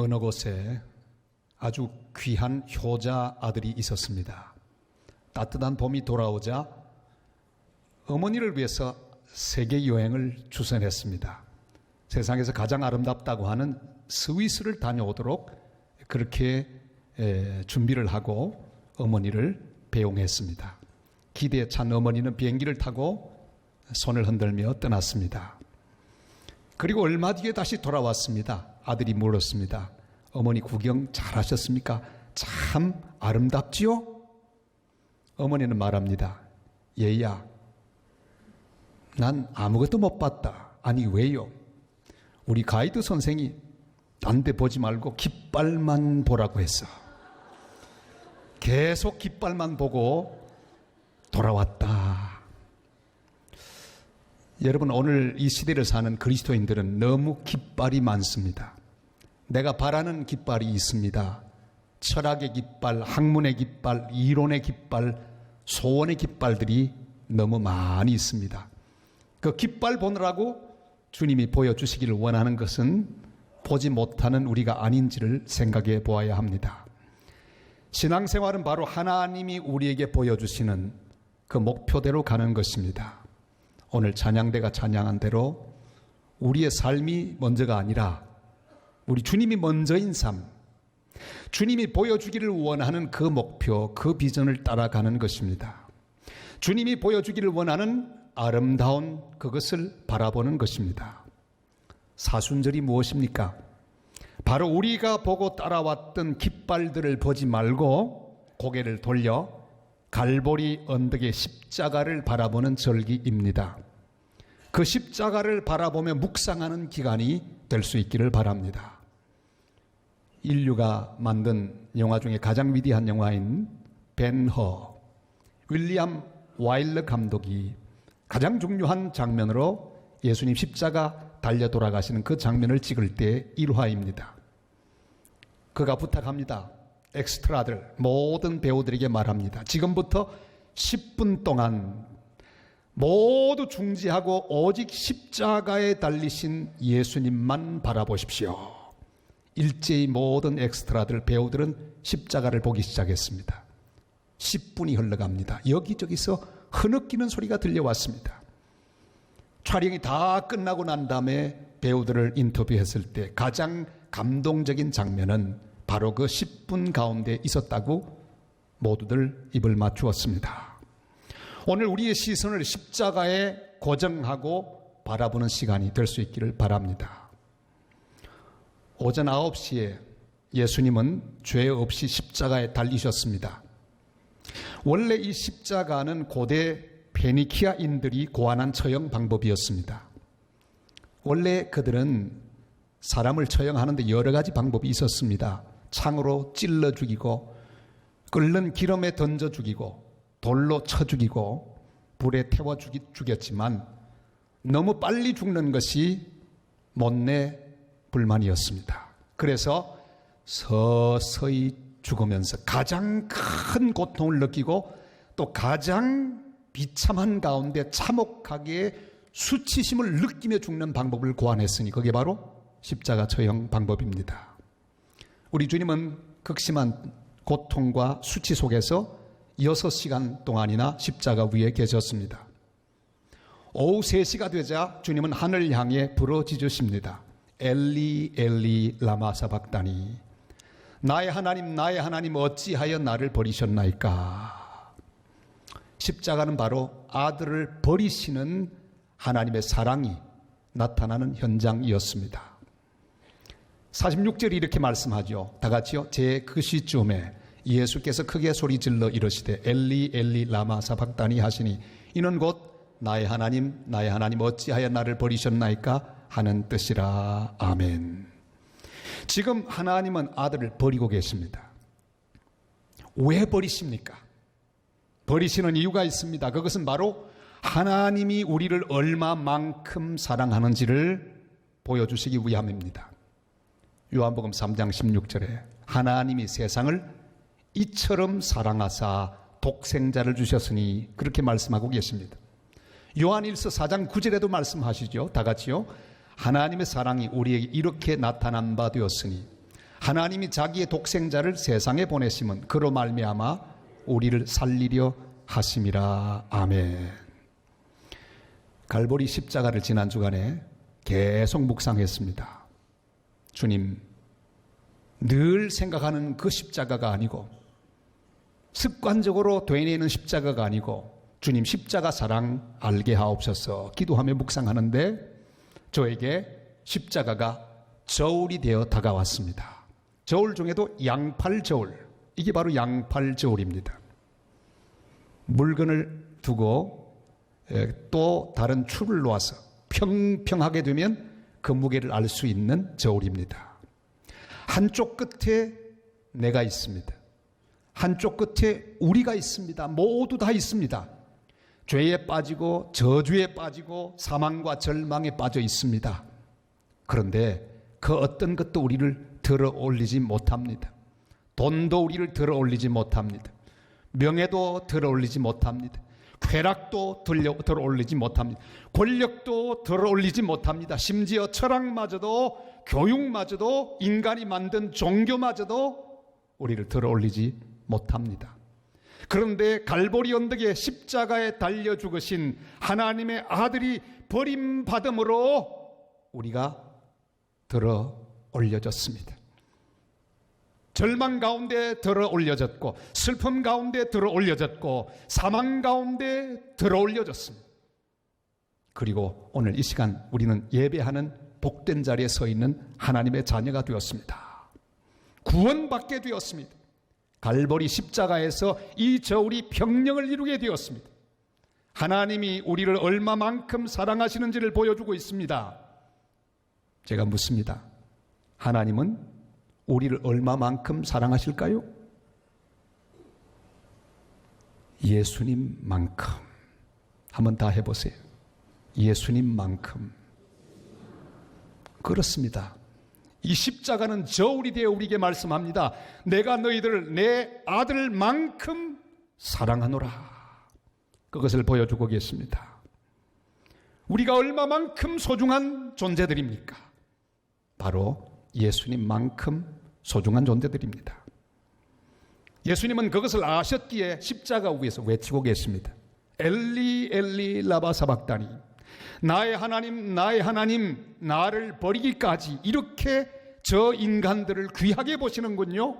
어느 곳에 아주 귀한 효자 아들이 있었습니다. 따뜻한 봄이 돌아오자 어머니를 위해서 세계 여행을 주선했습니다. 세상에서 가장 아름답다고 하는 스위스를 다녀오도록 그렇게 준비를 하고 어머니를 배웅했습니다. 기대에 찬 어머니는 비행기를 타고 손을 흔들며 떠났습니다. 그리고 얼마 뒤에 다시 돌아왔습니다. 아들이 물었습니다. 어머니 구경 잘하셨습니까? 참 아름답지요? 어머니는 말합니다. 얘야, 난 아무것도 못 봤다. 아니 왜요? 우리 가이드 선생이 딴 데 보지 말고 깃발만 보라고 했어. 계속 깃발만 보고 돌아왔다. 여러분, 오늘 이 시대를 사는 그리스도인들은 너무 깃발이 많습니다. 내가 바라는 깃발이 있습니다. 철학의 깃발, 학문의 깃발, 이론의 깃발, 소원의 깃발들이 너무 많이 있습니다. 그 깃발 보느라고 주님이 보여주시기를 원하는 것은 보지 못하는 우리가 아닌지를 생각해 보아야 합니다. 신앙생활은 바로 하나님이 우리에게 보여주시는 그 목표대로 가는 것입니다. 오늘 찬양대가 찬양한 대로 우리의 삶이 먼저가 아니라 우리 주님이 먼저인 삶, 주님이 보여주기를 원하는 그 목표, 그 비전을 따라가는 것입니다. 주님이 보여주기를 원하는 아름다운 그것을 바라보는 것입니다. 사순절이 무엇입니까? 바로 우리가 보고 따라왔던 깃발들을 보지 말고 고개를 돌려 갈보리 언덕의 십자가를 바라보는 절기입니다. 그 십자가를 바라보며 묵상하는 기간이 될 수 있기를 바랍니다. 인류가 만든 영화 중에 가장 위대한 영화인 벤허, 윌리엄 와일러 감독이 가장 중요한 장면으로 예수님 십자가 달려 돌아가시는 그 장면을 찍을 때 일화입니다. 그가 부탁합니다. 엑스트라들, 모든 배우들에게 말합니다. 지금부터 10분 동안 모두 중지하고 오직 십자가에 달리신 예수님만 바라보십시오. 일제히 모든 엑스트라들, 배우들은 십자가를 보기 시작했습니다. 10분이 흘러갑니다. 여기저기서 흐느끼는 소리가 들려왔습니다. 촬영이 다 끝나고 난 다음에 배우들을 인터뷰했을 때 가장 감동적인 장면은 바로 그 10분 가운데 있었다고 모두들 입을 맞추었습니다. 오늘 우리의 시선을 십자가에 고정하고 바라보는 시간이 될 수 있기를 바랍니다. 오전 9시에 예수님은 죄 없이 십자가에 달리셨습니다. 원래 이 십자가는 고대 페니키아인들이 고안한 처형 방법이었습니다. 원래 그들은 사람을 처형하는데 여러 가지 방법이 있었습니다. 창으로 찔러 죽이고, 끓는 기름에 던져 죽이고, 돌로 쳐 죽이고, 불에 태워 죽였지만 너무 빨리 죽는 것이 못내 불만이었습니다. 그래서 서서히 죽으면서 가장 큰 고통을 느끼고 또 가장 비참한 가운데 참혹하게 수치심을 느끼며 죽는 방법을 고안했으니 그게 바로 십자가 처형 방법입니다. 우리 주님은 극심한 고통과 수치 속에서 6시간 동안이나 십자가 위에 계셨습니다. 오후 3시가 되자 주님은 하늘 향해 부르짖으십니다. 엘리 엘리 라마 사박다니, 나의 하나님 어찌하여 나를 버리셨나이까. 십자가는 바로 아들을 버리시는 하나님의 사랑이 나타나는 현장이었습니다. 46절이 이렇게 말씀하죠. 다 같이요. 제 그 시쯤에 예수께서 크게 소리질러 이르시되 엘리 엘리 라마 사박다니 하시니 이는 곧 나의 하나님 어찌하여 나를 버리셨나이까 하는 뜻이라. 아멘. 지금 하나님은 아들을 버리고 계십니다. 왜 버리십니까? 버리시는 이유가 있습니다. 그것은 바로 하나님이 우리를 얼마만큼 사랑하는지를 보여주시기 위함입니다. 요한복음 3장 16절에 하나님이 세상을 이처럼 사랑하사 독생자를 주셨으니 그렇게 말씀하고 계십니다. 요한일서 4장 9절에도 말씀하시죠. 다 같이요. 하나님의 사랑이 우리에게 이렇게 나타난 바 되었으니 하나님이 자기의 독생자를 세상에 보내심은 그로 말미암아 우리를 살리려 하심이라. 아멘. 갈보리 십자가를 지난 주간에 계속 묵상했습니다. 주님, 늘 생각하는 그 십자가가 아니고 습관적으로 되뇌는 십자가가 아니고 주님 십자가 사랑 알게 하옵소서 기도하며 묵상하는데 저에게 십자가가 저울이 되어 다가왔습니다. 저울 중에도 양팔 저울, 이게 바로 양팔 저울입니다. 물건을 두고 또 다른 축을 놓아서 평평하게 되면 그 무게를 알 수 있는 저울입니다. 한쪽 끝에 내가 있습니다. 한쪽 끝에 우리가 있습니다. 모두 다 있습니다. 죄에 빠지고 저주에 빠지고 사망과 절망에 빠져 있습니다. 그런데 그 어떤 것도 우리를 들어 올리지 못합니다. 돈도 우리를 들어 올리지 못합니다. 명예도 들어 올리지 못합니다. 쾌락도 들어 올리지 못합니다. 권력도 들어 올리지 못합니다. 심지어 철학마저도 교육마저도 인간이 만든 종교마저도 우리를 들어 올리지 못합니다. 그런데 갈보리 언덕에 십자가에 달려 죽으신 하나님의 아들이 버림받음으로 우리가 들어 올려졌습니다. 절망 가운데 들어 올려졌고 슬픔 가운데 들어 올려졌고 사망 가운데 들어 올려졌습니다. 그리고 오늘 이 시간 우리는 예배하는 복된 자리에 서 있는 하나님의 자녀가 되었습니다. 구원받게 되었습니다. 갈보리 십자가에서 이 저울이 평령을 이루게 되었습니다. 하나님이 우리를 얼마만큼 사랑하시는지를 보여주고 있습니다. 제가 묻습니다. 하나님은 우리를 얼마만큼 사랑하실까요? 예수님만큼. 한번 다 해보세요. 예수님만큼. 그렇습니다. 이 십자가는 저울이 되어 우리에게 말씀합니다. 내가 너희들을 내 아들만큼 사랑하노라. 그것을 보여주고 계십니다. 우리가 얼마만큼 소중한 존재들입니까? 바로 예수님만큼 소중한 존재들입니다. 예수님은 그것을 아셨기에 십자가 위에서 외치고 계십니다. 엘리 엘리 라바 사박다니, 나의 하나님 나의 하나님 나를 버리기까지. 이렇게 저 인간들을 귀하게 보시는군요.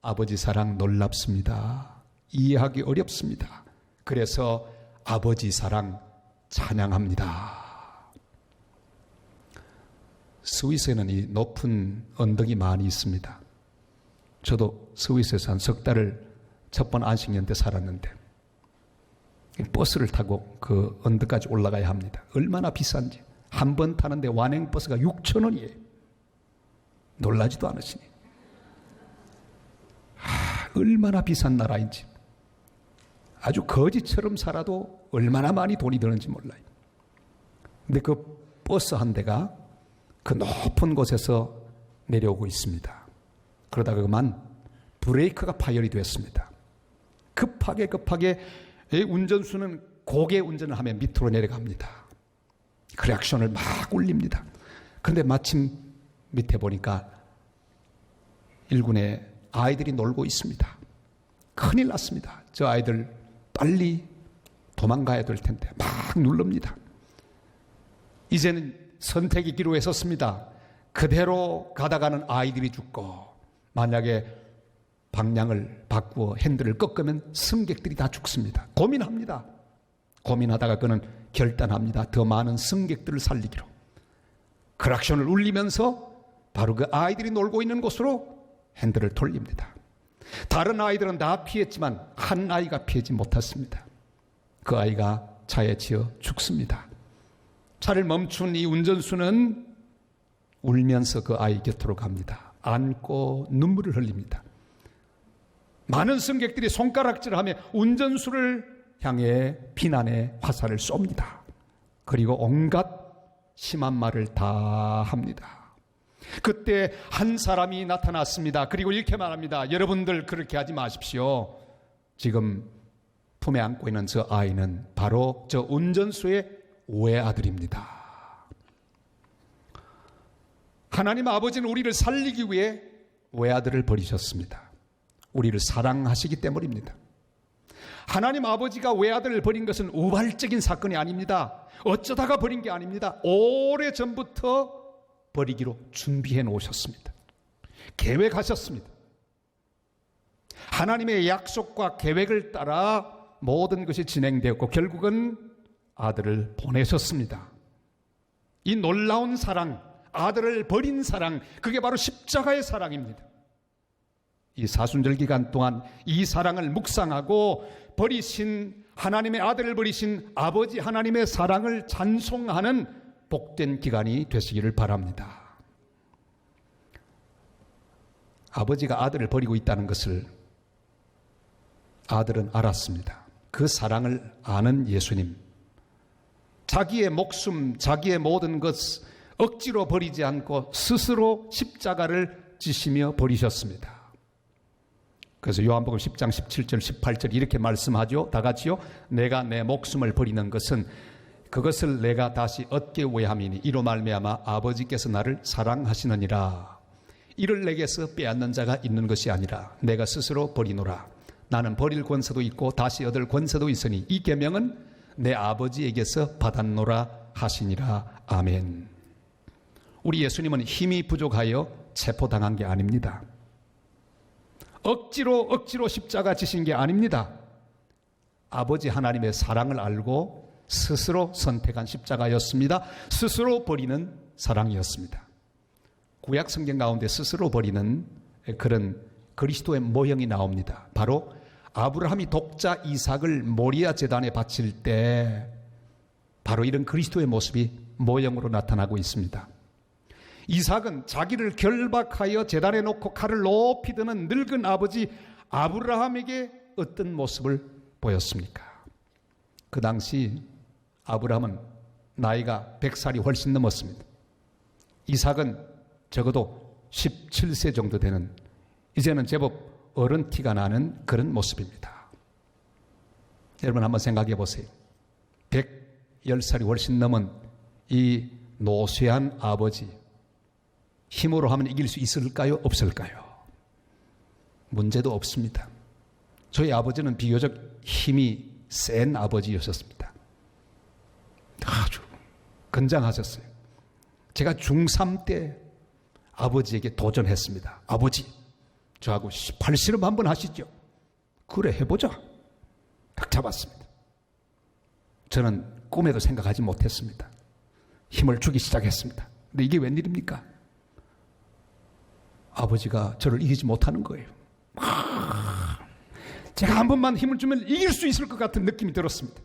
아버지 사랑 놀랍습니다. 이해하기 어렵습니다. 그래서 아버지 사랑 찬양합니다. 스위스에는 이 높은 언덕이 많이 있습니다. 저도 스위스에서 한 석 달을 첫 번 안식년 때 살았는데 버스를 타고 그 언덕까지 올라가야 합니다. 얼마나 비싼지. 한 번 타는데 완행버스가 6,000원이에요. 놀라지도 않으시니. 얼마나 비싼 나라인지. 아주 거지처럼 살아도 얼마나 많이 돈이 드는지 몰라요. 근데 그 버스 한 대가 그 높은 곳에서 내려오고 있습니다. 그러다가 그만 브레이크가 파열이 됐습니다. 급하게 운전수는 고개 운전을 하며 밑으로 내려갑니다. 크랙션을 막 울립니다. 그런데 마침 밑에 보니까 일군의 아이들이 놀고 있습니다. 큰일 났습니다. 저 아이들 빨리 도망가야 될 텐데 막 누릅니다. 이제는 선택의 기로에 섰습니다. 그대로 가다가는 아이들이 죽고 만약에 방향을 바꾸어 핸들을 꺾으면 승객들이 다 죽습니다. 고민합니다. 고민하다가 그는 결단합니다. 더 많은 승객들을 살리기로. 크락션을 울리면서 바로 그 아이들이 놀고 있는 곳으로 핸들을 돌립니다. 다른 아이들은 다 피했지만 한 아이가 피하지 못했습니다. 그 아이가 차에 치여 죽습니다. 차를 멈춘 이 운전수는 울면서 그 아이 곁으로 갑니다. 안고 눈물을 흘립니다. 많은 승객들이 손가락질하며 운전수를 향해 비난의 화살을 쏩니다. 그리고 온갖 심한 말을 다 합니다. 그때 한 사람이 나타났습니다. 그리고 이렇게 말합니다. 여러분들 그렇게 하지 마십시오. 지금 품에 안고 있는 저 아이는 바로 저 운전수의 외아들입니다. 하나님 아버지는 우리를 살리기 위해 외아들을 버리셨습니다. 우리를 사랑하시기 때문입니다. 하나님 아버지가 외아들을 버린 것은 우발적인 사건이 아닙니다. 어쩌다가 버린 게 아닙니다. 오래전부터 버리기로 준비해 놓으셨습니다. 계획하셨습니다. 하나님의 약속과 계획을 따라 모든 것이 진행되었고 결국은 아들을 보내셨습니다. 이 놀라운 사랑, 아들을 버린 사랑, 그게 바로 십자가의 사랑입니다. 이 사순절 기간 동안 이 사랑을 묵상하고 버리신 하나님의 아들을 버리신 아버지 하나님의 사랑을 찬송하는 복된 기간이 되시기를 바랍니다. 아버지가 아들을 버리고 있다는 것을 아들은 알았습니다. 그 사랑을 아는 예수님, 자기의 목숨, 자기의 모든 것 억지로 버리지 않고 스스로 십자가를 지시며 버리셨습니다. 그래서 요한복음 10장 17절 18절 이렇게 말씀하죠. 다 같이요. 내가 내 목숨을 버리는 것은 그것을 내가 다시 얻기 위함이니 이로 말미암아 아버지께서 나를 사랑하시느니라. 이를 내게서 빼앗는 자가 있는 것이 아니라 내가 스스로 버리노라. 나는 버릴 권세도 있고 다시 얻을 권세도 있으니 이 계명은 내 아버지에게서 받았노라 하시니라. 아멘. 우리 예수님은 힘이 부족하여 체포당한 게 아닙니다. 억지로 십자가 지신 게 아닙니다. 아버지 하나님의 사랑을 알고 스스로 선택한 십자가였습니다. 스스로 버리는 사랑이었습니다. 구약 성경 가운데 스스로 버리는 그런 그리스도의 모형이 나옵니다. 바로 아브라함이 독자 이삭을 모리아 제단에 바칠 때 바로 이런 그리스도의 모습이 모형으로 나타나고 있습니다. 이삭은 자기를 결박하여 제단에 놓고 칼을 높이 드는 늙은 아버지 아브라함에게 어떤 모습을 보였습니까? 그 당시 아브라함은 나이가 100살이 훨씬 넘었습니다. 이삭은 적어도 17세 정도 되는 이제는 제법 어른 티가 나는 그런 모습입니다. 여러분 한번 생각해 보세요. 110살이 훨씬 넘은 이 노쇠한 아버지, 힘으로 하면 이길 수 있을까요? 없을까요? 문제도 없습니다. 저희 아버지는 비교적 힘이 센 아버지였었습니다. 아주 건장하셨어요. 제가 중3 때 아버지에게 도전했습니다. 아버지, 저하고 팔씨름 한번 하시죠. 그래, 해보자. 딱 잡았습니다. 저는 꿈에도 생각하지 못했습니다. 힘을 주기 시작했습니다. 근데 이게 웬일입니까? 아버지가 저를 이기지 못하는 거예요. 제가 한 번만 힘을 주면 이길 수 있을 것 같은 느낌이 들었습니다.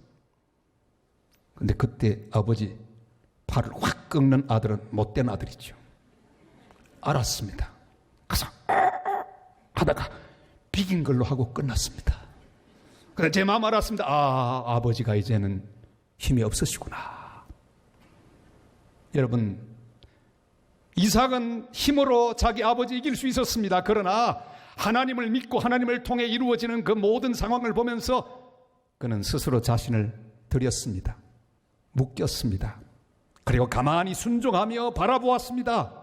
근데 그때 아버지 팔을 확 꺾는 아들은 못된 아들이죠. 알았습니다. 가서 하다가 비긴 걸로 하고 끝났습니다. 그래서 제 마음 알았습니다. 아버지가 이제는 힘이 없으시구나. 여러분, 이삭은 힘으로 자기 아버지 이길 수 있었습니다. 그러나 하나님을 믿고 하나님을 통해 이루어지는 그 모든 상황을 보면서 그는 스스로 자신을 드렸습니다. 묶였습니다. 그리고 가만히 순종하며 바라보았습니다.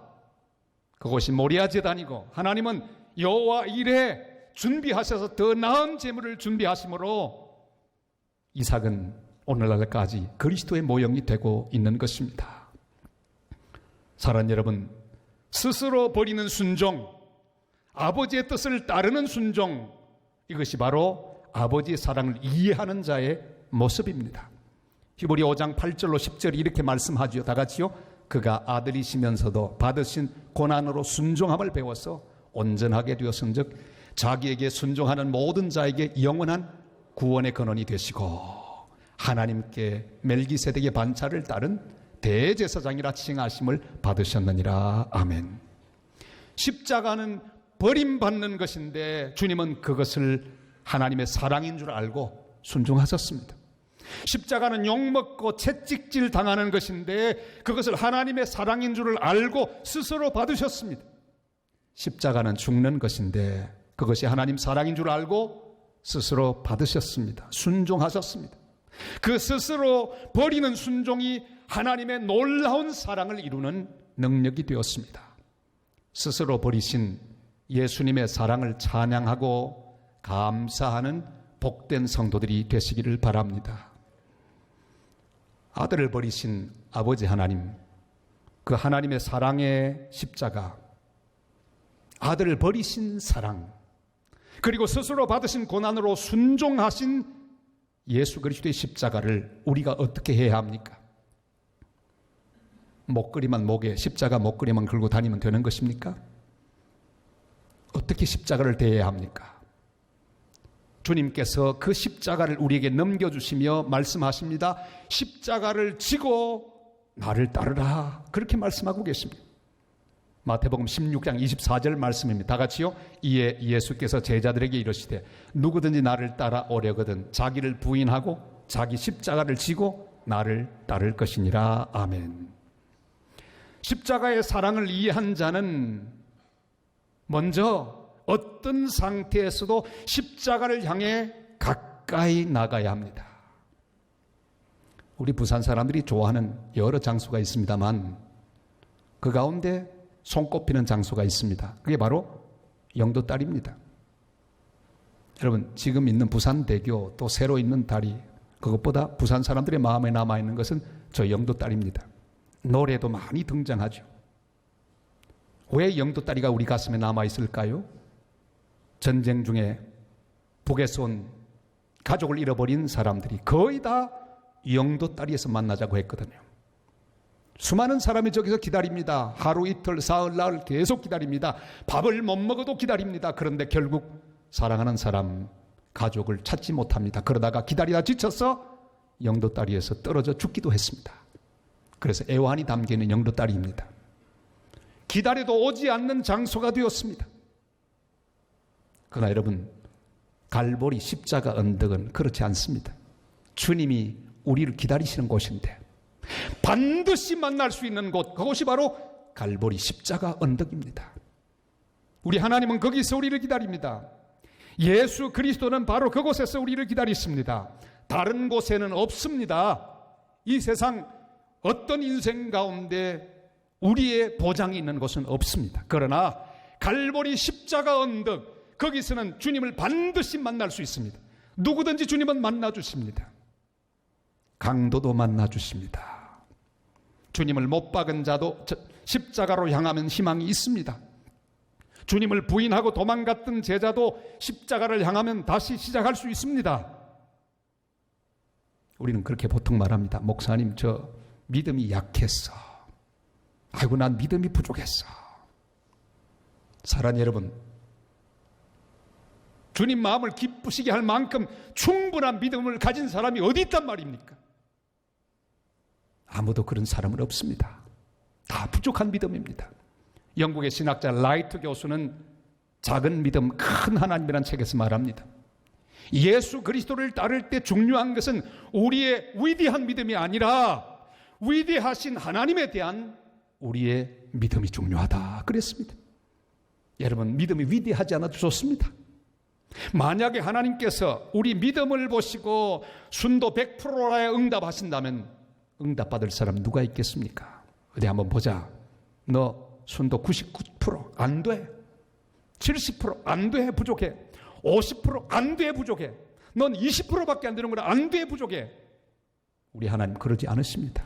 그곳이 모리아 제단이고 하나님은 여호와 일에 준비하셔서 더 나은 제물을 준비하심으로 이삭은 오늘날까지 그리스도의 모형이 되고 있는 것입니다. 사랑하는 여러분, 스스로 버리는 순종, 아버지의 뜻을 따르는 순종, 이것이 바로 아버지의 사랑을 이해하는 자의 모습입니다. 히브리 5장 8절로 10절이 이렇게 말씀하죠. 다 같이요. 그가 아들이시면서도 받으신 고난으로 순종함을 배워서 온전하게 되었은즉 자기에게 순종하는 모든 자에게 영원한 구원의 근원이 되시고 하나님께 멜기세덱의 반차를 따른 대제사장이라 칭하심을 받으셨느니라. 아멘. 십자가는 버림받는 것인데 주님은 그것을 하나님의 사랑인 줄 알고 순종하셨습니다. 십자가는 욕먹고 채찍질 당하는 것인데 그것을 하나님의 사랑인 줄을 알고 스스로 받으셨습니다. 십자가는 죽는 것인데 그것이 하나님 사랑인 줄 알고 스스로 받으셨습니다. 순종하셨습니다. 그 스스로 버리는 순종이 하나님의 놀라운 사랑을 이루는 능력이 되었습니다. 스스로 버리신 예수님의 사랑을 찬양하고 감사하는 복된 성도들이 되시기를 바랍니다. 아들을 버리신 아버지 하나님, 그 하나님의 사랑의 십자가, 아들을 버리신 사랑, 그리고 스스로 받으신 고난으로 순종하신 예수 그리스도의 십자가를 우리가 어떻게 해야 합니까? 목걸이만 목에 십자가 목걸이만 걸고 다니면 되는 것입니까? 어떻게 십자가를 대해야 합니까? 주님께서 그 십자가를 우리에게 넘겨주시며 말씀하십니다. 십자가를 지고 나를 따르라, 그렇게 말씀하고 계십니다. 마태복음 16장 24절 말씀입니다. 다 같이요. 이에 예수께서 제자들에게 이르시되 누구든지 나를 따라 오려거든 자기를 부인하고 자기 십자가를 지고 나를 따를 것이니라. 아멘. 십자가의 사랑을 이해한 자는 먼저 어떤 상태에서도 십자가를 향해 가까이 나가야 합니다. 우리 부산 사람들이 좋아하는 여러 장소가 있습니다만 그 가운데 손꼽히는 장소가 있습니다. 그게 바로 영도다리입니다. 여러분, 지금 있는 부산대교 또 새로 있는 다리, 그것보다 부산 사람들의 마음에 남아있는 것은 저 영도다리입니다. 노래도 많이 등장하죠. 왜 영도다리가 우리 가슴에 남아있을까요? 전쟁 중에 북에서 온 가족을 잃어버린 사람들이 거의 다 영도다리에서 만나자고 했거든요. 수많은 사람이 저기서 기다립니다. 하루 이틀 사흘 나흘 계속 기다립니다. 밥을 못 먹어도 기다립니다. 그런데 결국 사랑하는 사람, 가족을 찾지 못합니다. 그러다가 기다리다 지쳐서 영도다리에서 떨어져 죽기도 했습니다. 그래서 애환이 담기는 영도다리입니다. 기다려도 오지 않는 장소가 되었습니다. 그러나 여러분, 갈보리 십자가 언덕은 그렇지 않습니다. 주님이 우리를 기다리시는 곳인데 반드시 만날 수 있는 곳, 그것이 바로 갈보리 십자가 언덕입니다. 우리 하나님은 거기서 우리를 기다립니다. 예수 그리스도는 바로 그곳에서 우리를 기다리십니다. 다른 곳에는 없습니다. 이 세상 어떤 인생 가운데 우리의 보장이 있는 곳은 없습니다. 그러나 갈보리 십자가 언덕, 거기서는 주님을 반드시 만날 수 있습니다. 누구든지 주님은 만나 주십니다. 강도도 만나 주십니다. 주님을 못 박은 자도 십자가로 향하면 희망이 있습니다. 주님을 부인하고 도망갔던 제자도 십자가를 향하면 다시 시작할 수 있습니다. 우리는 그렇게 보통 말합니다. 목사님, 저 믿음이 약했어. 아이고, 난 믿음이 부족했어. 사랑하는 여러분, 주님 마음을 기쁘시게 할 만큼 충분한 믿음을 가진 사람이 어디 있단 말입니까? 아무도 그런 사람은 없습니다. 다 부족한 믿음입니다. 영국의 신학자 라이트 교수는 작은 믿음, 큰 하나님이라는 책에서 말합니다. 예수 그리스도를 따를 때 중요한 것은 우리의 위대한 믿음이 아니라 위대하신 하나님에 대한 우리의 믿음이 중요하다 그랬습니다. 여러분, 믿음이 위대하지 않아도 좋습니다. 만약에 하나님께서 우리 믿음을 보시고 순도 100%라 응답하신다면 응답받을 사람 누가 있겠습니까? 어디 한번 보자. 너 순도 99% 안 돼. 70% 안 돼, 부족해. 50% 안 돼, 부족해. 넌 20%밖에 안 되는구나. 안 돼, 부족해. 우리 하나님 그러지 않으십니다.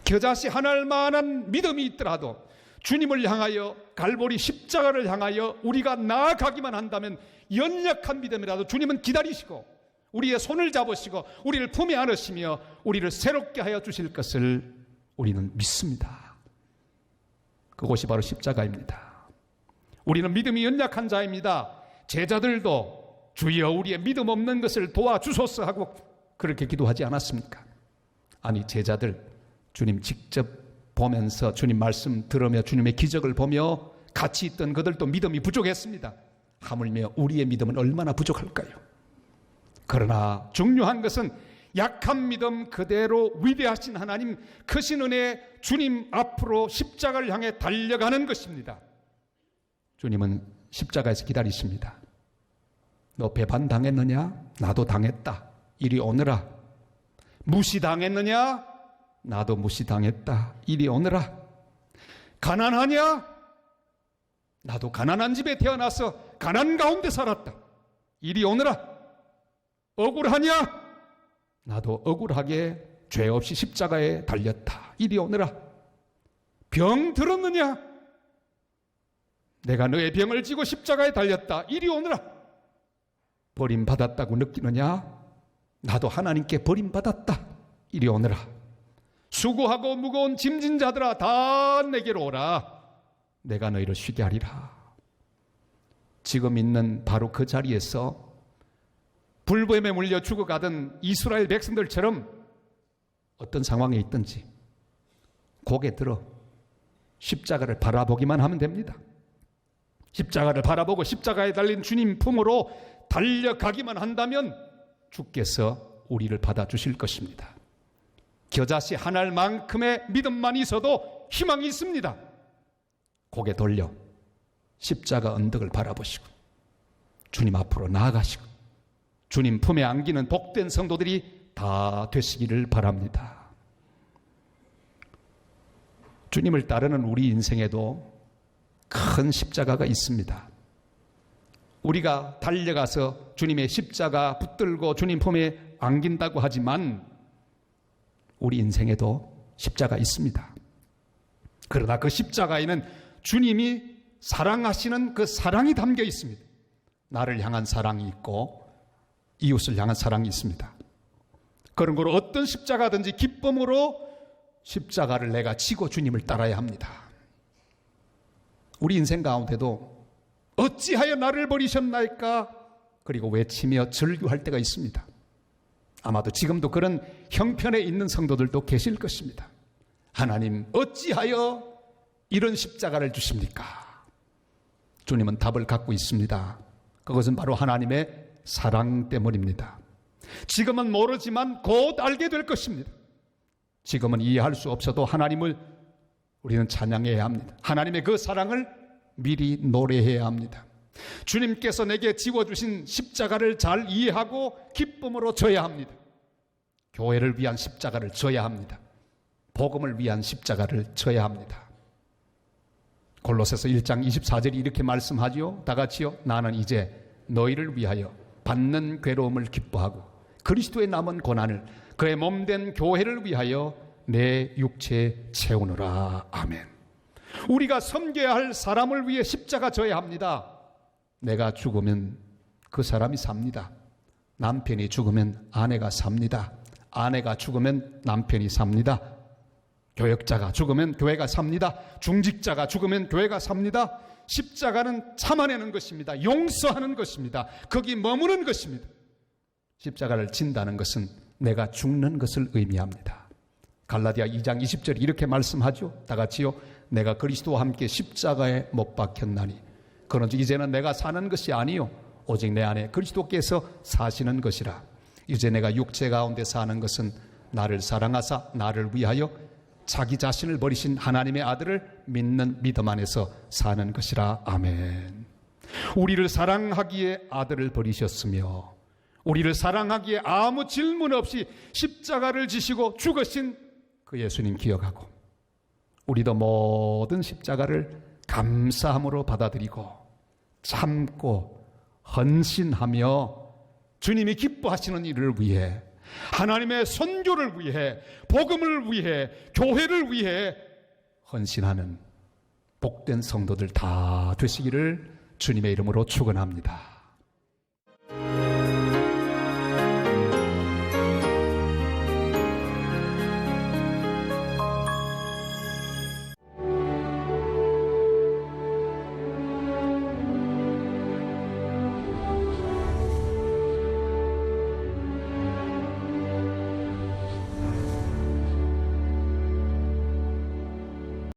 겨자씨 하나만한 믿음이 있더라도 주님을 향하여 갈보리 십자가를 향하여 우리가 나아가기만 한다면 연약한 믿음이라도 주님은 기다리시고 우리의 손을 잡으시고 우리를 품에 안으시며 우리를 새롭게 하여 주실 것을 우리는 믿습니다. 그것이 바로 십자가입니다. 우리는 믿음이 연약한 자입니다. 제자들도 주여 우리의 믿음 없는 것을 도와주소서 하고 그렇게 기도하지 않았습니까? 아니, 제자들 주님 직접 보면서 주님 말씀 들으며 주님의 기적을 보며 같이 있던 그들도 믿음이 부족했습니다. 하물며 우리의 믿음은 얼마나 부족할까요? 그러나 중요한 것은 약한 믿음 그대로 위대하신 하나님 크신 은혜 주님 앞으로 십자가를 향해 달려가는 것입니다. 주님은 십자가에서 기다리십니다. 너 배반당했느냐? 나도 당했다. 이리 오너라. 무시당했느냐? 나도 무시당했다. 이리 오너라. 가난하냐? 나도 가난한 집에 태어나서 가난 가운데 살았다. 이리 오너라. 억울하냐? 나도 억울하게 죄 없이 십자가에 달렸다. 이리 오너라. 병 들었느냐? 내가 너의 병을 지고 십자가에 달렸다. 이리 오너라. 버림받았다고 느끼느냐? 나도 하나님께 버림받았다. 이리 오너라. 수고하고 무거운 짐진 자들아 다 내게로 오라. 내가 너희를 쉬게 하리라. 지금 있는 바로 그 자리에서 불뱀에 물려 죽어가던 이스라엘 백성들처럼 어떤 상황에 있든지 고개 들어 십자가를 바라보기만 하면 됩니다. 십자가를 바라보고 십자가에 달린 주님 품으로 달려가기만 한다면 주께서 우리를 받아주실 것입니다. 겨자씨 한 알만큼의 믿음만 있어도 희망이 있습니다. 고개 돌려 십자가 언덕을 바라보시고 주님 앞으로 나아가시고 주님 품에 안기는 복된 성도들이 다 되시기를 바랍니다. 주님을 따르는 우리 인생에도 큰 십자가가 있습니다. 우리가 달려가서 주님의 십자가 붙들고 주님 품에 안긴다고 하지만 우리 인생에도 십자가 있습니다. 그러나 그 십자가에는 주님이 사랑하시는 그 사랑이 담겨 있습니다. 나를 향한 사랑이 있고 이웃을 향한 사랑이 있습니다. 그런 거로 어떤 십자가든지 기쁨으로 십자가를 내가 지고 주님을 따라야 합니다. 우리 인생 가운데도 어찌하여 나를 버리셨나이까? 그리고 외치며 절규할 때가 있습니다. 아마도 지금도 그런 형편에 있는 성도들도 계실 것입니다. 하나님 어찌하여 이런 십자가를 주십니까? 주님은 답을 갖고 있습니다. 그것은 바로 하나님의 사랑 때문입니다. 지금은 모르지만 곧 알게 될 것입니다. 지금은 이해할 수 없어도 하나님을 우리는 찬양해야 합니다. 하나님의 그 사랑을 미리 노래해야 합니다. 주님께서 내게 지워주신 십자가를 잘 이해하고 기쁨으로 져야 합니다. 교회를 위한 십자가를 져야 합니다. 복음을 위한 십자가를 져야 합니다. 골로새서 1장 24절이 이렇게 말씀하지요. 다 같이요. 나는 이제 너희를 위하여 받는 괴로움을 기뻐하고 그리스도의 남은 고난을 그의 몸된 교회를 위하여 내 육체에 채우느라. 아멘. 우리가 섬겨야 할 사람을 위해 십자가 져야 합니다. 내가 죽으면 그 사람이 삽니다. 남편이 죽으면 아내가 삽니다. 아내가 죽으면 남편이 삽니다. 교역자가 죽으면 교회가 삽니다. 중직자가 죽으면 교회가 삽니다. 십자가는 참아내는 것입니다. 용서하는 것입니다. 거기 머무는 것입니다. 십자가를 진다는 것은 내가 죽는 것을 의미합니다. 갈라디아 2장 20절이 이렇게 말씀하죠. 다 같이요. 내가 그리스도와 함께 십자가에 못 박혔나니 그런즉 이제는 내가 사는 것이 아니요 오직 내 안에 그리스도께서 사시는 것이라. 이제 내가 육체 가운데 사는 것은 나를 사랑하사 나를 위하여 자기 자신을 버리신 하나님의 아들을 믿는 믿음 안에서 사는 것이라. 아멘. 우리를 사랑하기에 아들을 버리셨으며 우리를 사랑하기에 아무 질문 없이 십자가를 지시고 죽으신 그 예수님 기억하고 우리도 모든 십자가를 감사함으로 받아들이고 참고 헌신하며 주님이 기뻐하시는 일을 위해 하나님의 선교를 위해 복음을 위해 교회를 위해 헌신하는 복된 성도들 다 되시기를 주님의 이름으로 축원합니다.